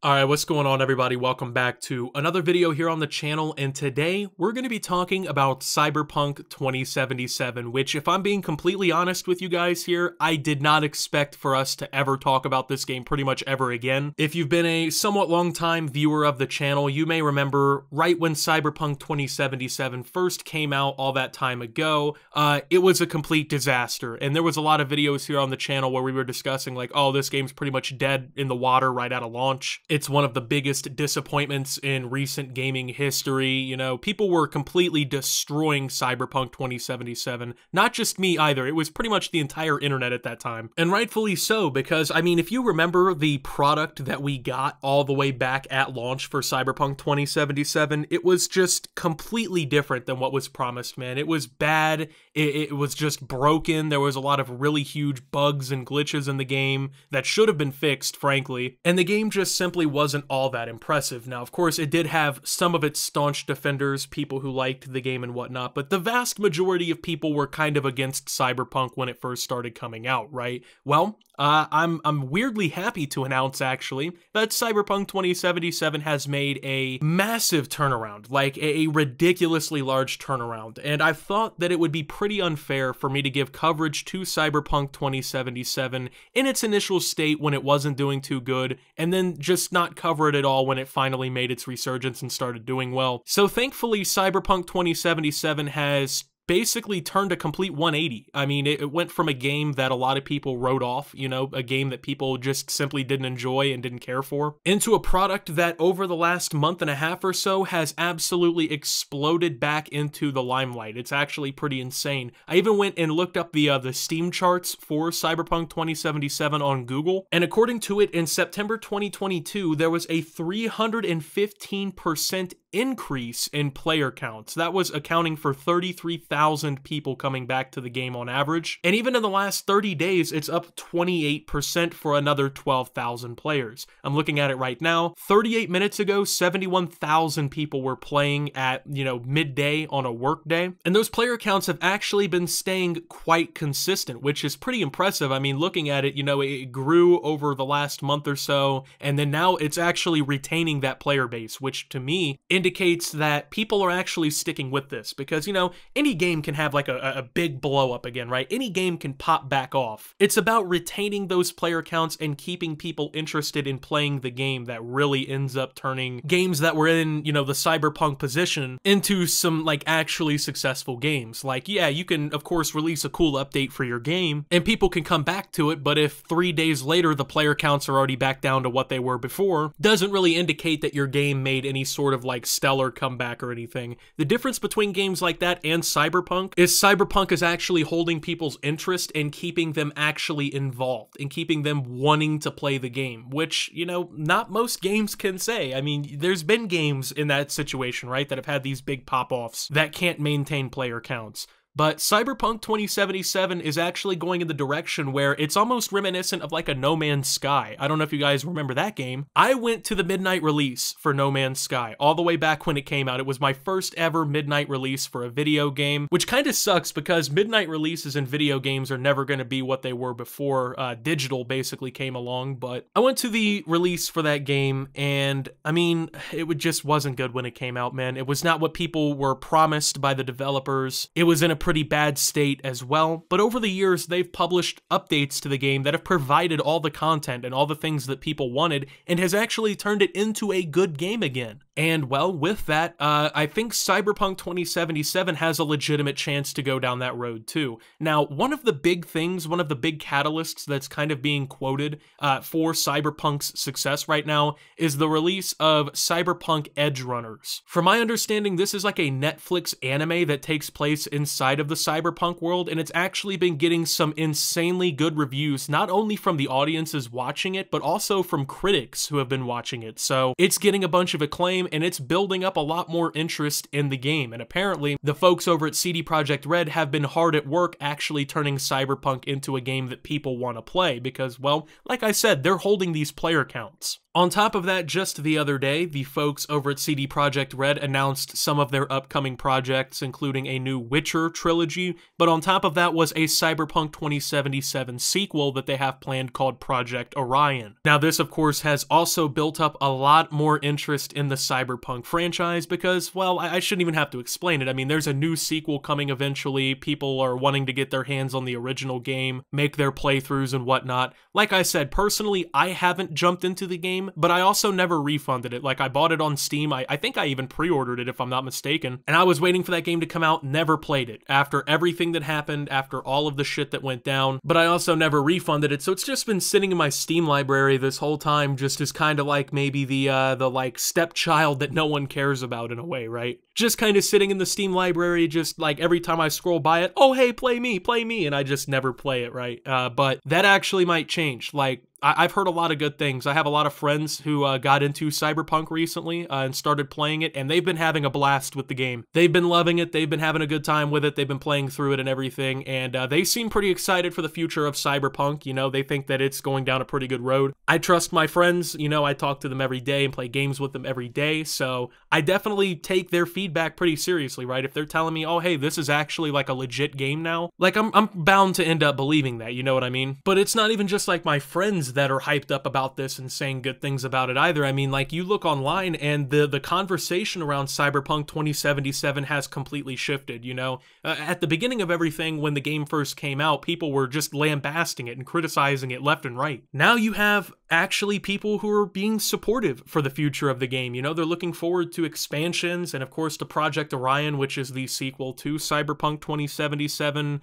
Alright, what's going on everybody? Welcome back to another video here on the channel, and today we're going to be talking about Cyberpunk 2077, which, if I'm being completely honest with you guys here, I did not expect for us to ever talk about this game pretty much ever again. If you've been a somewhat long-time viewer of the channel, you may remember right when Cyberpunk 2077 first came out all that time ago, it was a complete disaster, and there was a lot of videos here on the channel where we were discussing like, oh, this game's pretty much dead in the water right out of launch. It's one of the biggest disappointments in recent gaming history. You know, people were completely destroying Cyberpunk 2077. Not just me either, it was pretty much the entire internet at that time. And rightfully so, because, I mean, if you remember the product that we got all the way back at launch for Cyberpunk 2077, it was just completely different than what was promised, man. It was bad, it was just broken, there was a lot of really huge bugs and glitches in the game that should have been fixed, frankly, and the game just simply wasn't all that impressive. Now, of course, it did have some of its staunch defenders, people who liked the game and whatnot, but the vast majority of people were kind of against Cyberpunk when it first started coming out, right? Well, I'm weirdly happy to announce, actually, that Cyberpunk 2077 has made a massive turnaround, like a ridiculously large turnaround, and I thought that it would be pretty unfair for me to give coverage to Cyberpunk 2077 in its initial state when it wasn't doing too good, and then just not cover it at all when it finally made its resurgence and started doing well. So thankfully, Cyberpunk 2077 has basically turned a complete 180. I mean, it went from a game that a lot of people wrote off, you know, a game that people just simply didn't enjoy and didn't care for, into a product that over the last month and a half or so has absolutely exploded back into the limelight. It's actually pretty insane. I even went and looked up the Steam charts for Cyberpunk 2077 on Google, and according to it, in September 2022, there was a 315% increase in player counts. That was accounting for 33,000 people coming back to the game on average. And even in the last 30 days, it's up 28% for another 12,000 players. I'm looking at it right now. 38 minutes ago, 71,000 people were playing at, you know, midday on a work day. And those player counts have actually been staying quite consistent, which is pretty impressive. I mean, looking at it, you know, it grew over the last month or so, and then now it's actually retaining that player base, which to me indicates that people are actually sticking with this, because, you know, any game can have like a big blow up again, right? Any game can pop back off. It's about retaining those player counts and keeping people interested in playing the game that really ends up turning games that were in, you know, the Cyberpunk position into some like actually successful games. Like, yeah, you can of course release a cool update for your game and people can come back to it, but if 3 days later the player counts are already back down to what they were before, doesn't really indicate that your game made any sort of like stellar comeback or anything. The difference between games like that and Cyberpunk is actually holding people's interest and keeping them actually involved and keeping them wanting to play the game, which, you know, not most games can say. I mean, there's been games in that situation, right, that have had these big pop-offs that can't maintain player counts. But Cyberpunk 2077 is actually going in the direction where it's almost reminiscent of like a No Man's Sky. I don't know if you guys remember that game. I went to the midnight release for No Man's Sky all the way back when it came out. It was my first ever midnight release for a video game, which kind of sucks because midnight releases in video games are never going to be what they were before digital basically came along. But I went to the release for that game, and I mean, it just wasn't good when it came out, man. It was not what people were promised by the developers. It was in a pretty bad state as well, but over the years they've published updates to the game that have provided all the content and all the things that people wanted and has actually turned it into a good game again. And well, with that, I think Cyberpunk 2077 has a legitimate chance to go down that road too. Now, one of the big things, one of the big catalysts that's kind of being quoted for Cyberpunk's success right now is the release of Cyberpunk Edge Runners. From my understanding, this is like a Netflix anime that takes place inside of the Cyberpunk world, and it's actually been getting some insanely good reviews, not only from the audiences watching it, but also from critics who have been watching it. So it's getting a bunch of acclaim, and it's building up a lot more interest in the game. And apparently, the folks over at CD Projekt Red have been hard at work actually turning Cyberpunk into a game that people want to play because, well, like I said, they're holding these player counts. On top of that, just the other day, the folks over at CD Projekt Red announced some of their upcoming projects, including a new Witcher trilogy, but on top of that was a Cyberpunk 2077 sequel that they have planned called Project Orion. Now this, of course, has also built up a lot more interest in the Cyberpunk franchise because, well, I shouldn't even have to explain it. I mean, there's a new sequel coming eventually. People are wanting to get their hands on the original game, make their playthroughs and whatnot. Like I said, personally, I haven't jumped into the game, but I also never refunded it. Like, I bought it on Steam. I think I even pre-ordered it, if I'm not mistaken. And I was waiting for that game to come out, never played it. After everything that happened, after all of the shit that went down, but I also never refunded it. So it's just been sitting in my Steam library this whole time, just as kind of like maybe the like stepchild that no one cares about in a way, right? Just kind of sitting in the Steam library, just like every time I scroll by it, oh, hey, play me, and I just never play it, right? But that actually might change. Like, I've heard a lot of good things. I have a lot of friends who got into Cyberpunk recently and started playing it, and they've been having a blast with the game. They've been loving it. They've been having a good time with it. They've been playing through it and everything, and they seem pretty excited for the future of Cyberpunk. You know, they think that it's going down a pretty good road. I trust my friends. You know, I talk to them every day and play games with them every day, so I definitely take their feedback pretty seriously, right? If they're telling me, oh, hey, this is actually like a legit game now, like I'm bound to end up believing that, you know what I mean? But it's not even just like my friends that are hyped up about this and saying good things about it either. I mean, like, you look online and the conversation around Cyberpunk 2077 has completely shifted, you know? At the beginning of everything, when the game first came out, people were just lambasting it and criticizing it left and right. Now you have actually people who are being supportive for the future of the game. You know, they're looking forward to expansions and, of course, to Project Orion, which is the sequel to Cyberpunk 2077.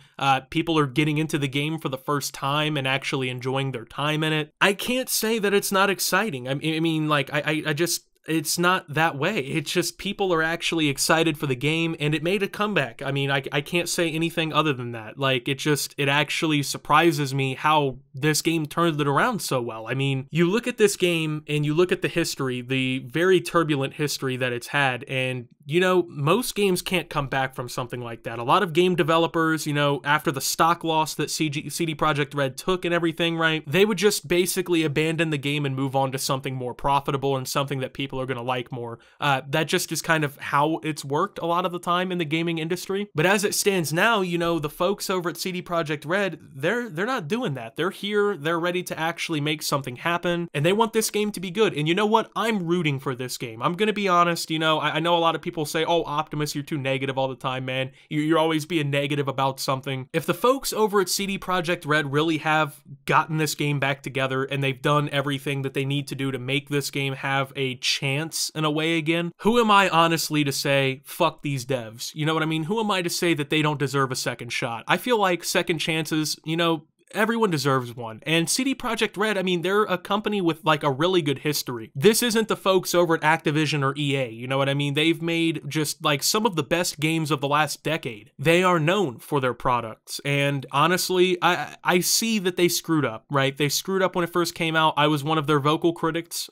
People are getting into the game for the first time and actually enjoying their time in it. I can't say that it's not exciting. I mean, like, I just... It's not that way. It's just people are actually excited for the game, and it made a comeback. I mean, I can't say anything other than that. Like, it actually surprises me how this game turned it around so well. I mean, you look at this game, and you look at the history, the very turbulent history that it's had, and, you know, most games can't come back from something like that. A lot of game developers, you know, after the stock loss that CD Projekt Red took and everything, right, they would just basically abandon the game and move on to something more profitable and something that people are going to like more. That just is kind of how it's worked a lot of the time in the gaming industry. But as it stands now, you know, the folks over at CD Projekt Red, they're not doing that. They're here, they're ready to actually make something happen, and they want this game to be good. And you know what? I'm rooting for this game. I'm gonna be honest, you know, I know a lot of people say, oh, Optimus, you're too negative all the time, man. You're always being negative about something. If the folks over at CD Projekt Red really have gotten this game back together and they've done everything that they need to do to make this game have a chance in a way again, who am I honestly to say, fuck these devs? You know what I mean? Who am I to say that they don't deserve a second shot? I feel like second chances, you know, everyone deserves one. And CD Projekt Red, I mean, they're a company with like a really good history. This isn't the folks over at Activision or EA, you know what I mean? They've made just like some of the best games of the last decade. They are known for their products. And honestly, I see that they screwed up, right? They screwed up when it first came out. I was one of their vocal critics,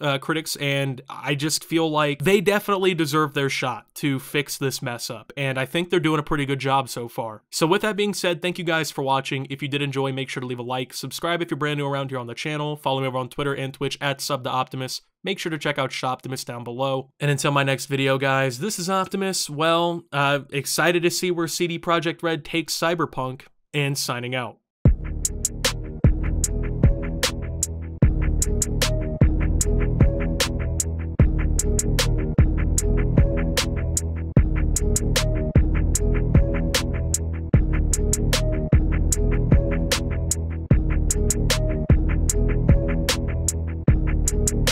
and I just feel like they definitely deserve their shot to fix this mess up. And I think they're doing a pretty good job so far. So with that being said, thank you guys for watching. If you did enjoy, make sure to leave a like, subscribe if you're brand new around here on the channel, follow me over on Twitter and Twitch at @SubTheOptimus. Make sure to check out Shoptimus down below. And until my next video, guys, this is Optimus. Well, excited to see where CD Projekt Red takes Cyberpunk, and signing out.